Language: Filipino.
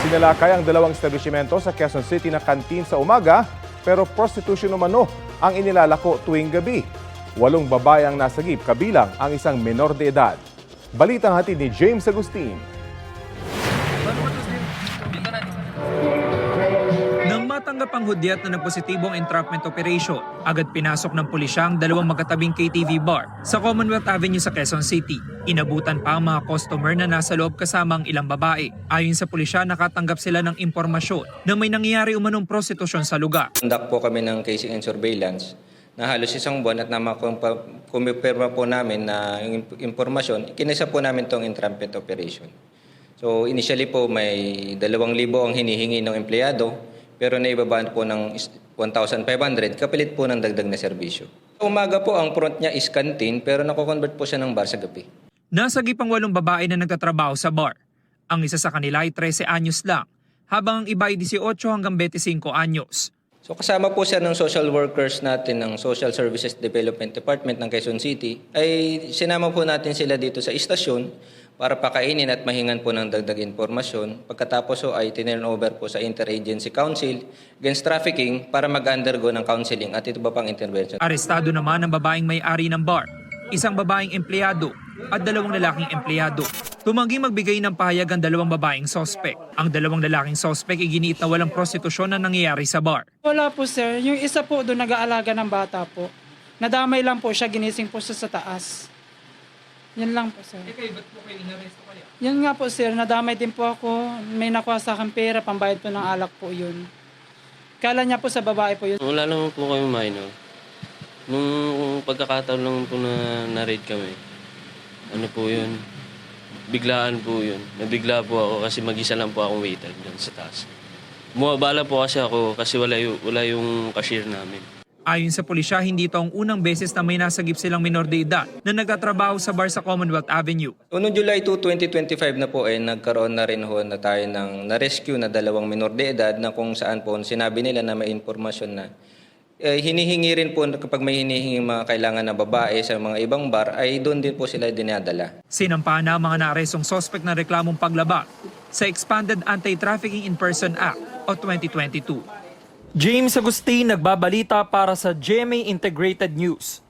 Sinalakay ang dalawang establishmento sa Quezon City na kantin sa umaga pero prostitution umano ang inilalako tuwing gabi. 8 babae ang nasagip kabilang ang isang menor de edad. Balitang hatid ni James Agustin. Nang matanggap ang hudyat na nagpositibong entrapment operation, agad pinasok ng pulisya ang dalawang magkatabing KTV bar sa Commonwealth Avenue sa Quezon City. Inabutan pa ang mga customer na nasa loob kasama ang ilang babae. Ayon sa pulisya, nakatanggap sila ng impormasyon na may nangyayari umanong prostitusyon sa lugar. Conduct po kami ng casing and surveillance na halos isang buwan at kumpirma po namin na yung impormasyon, kinisa po namin itong entrapment operation. So initially po may 2,000 ang hinihingi ng empleyado pero naibabaan po ng 1,500 kapalit po ng dagdag na serbisyo. Umaga po ang front niya is canteen pero nako-convert po siya ng bar sa gabi. Nasagip ang 8 babae na nagtatrabaho sa bar. Ang isa sa kanila ay 13 anyos lang, habang ang iba ay 18 hanggang 25 anyos. So kasama po siya ng social workers natin ng Social Services Development Department ng Quezon City ay sinama po natin sila dito sa istasyon para pakainin at mahingan po ng dagdag informasyon. Pagkatapos po ay tinurn over po sa Interagency Council Against Trafficking para mag-undergo ng counseling at ito ba pang intervention. Arestado naman ang babaeng may-ari ng bar, isang babaeng empleyado at 2 lalaking empleyado. Tumanggi magbigay ng pahayag ang 2 babaeng sospek. Ang 2 lalaking sospek ay giniit na walang prostitusyon na nangyayari sa bar. Wala po sir, yung isa po doon nag-aalaga ng bata po. Nadamay lang po siya, ginising po siya sa taas. Yan lang po sir. Ba't po kayo inaresto kaya? Yan nga po sir, nadamay din po ako. May nakuha sa akin pera, pambayad po ng alak po yun. Kala niya po sa babae po yun. Wala naman po kami minor. Nung pagkakataon lang po na na-raid kami, ano po yun, biglaan po yun. Nabigla po ako kasi mag-isa lang po akong waiter dyan sa taas. Bumabala po kasi ako kasi wala yung cashier namin. Ayon sa pulisya, hindi ito ang unang beses na may nasagip silang minor de edad na nagtatrabaho sa bar sa Commonwealth Avenue. Noong July 2, 2025 na po ay nagkaroon na rin ho na tayo ng na-rescue na 2 minor de edad na kung saan po sinabi nila na may impormasyon na hinihingi rin po kapag may hinihingi mga kailangan na babae sa mga ibang bar ay doon din po sila dinadala. Sinampahan na ang mga naarestong sospek na reklamong paglabag sa Expanded Anti-Trafficking in Person Act o 2022. James Agustin nagbabalita para sa GMA Integrated News.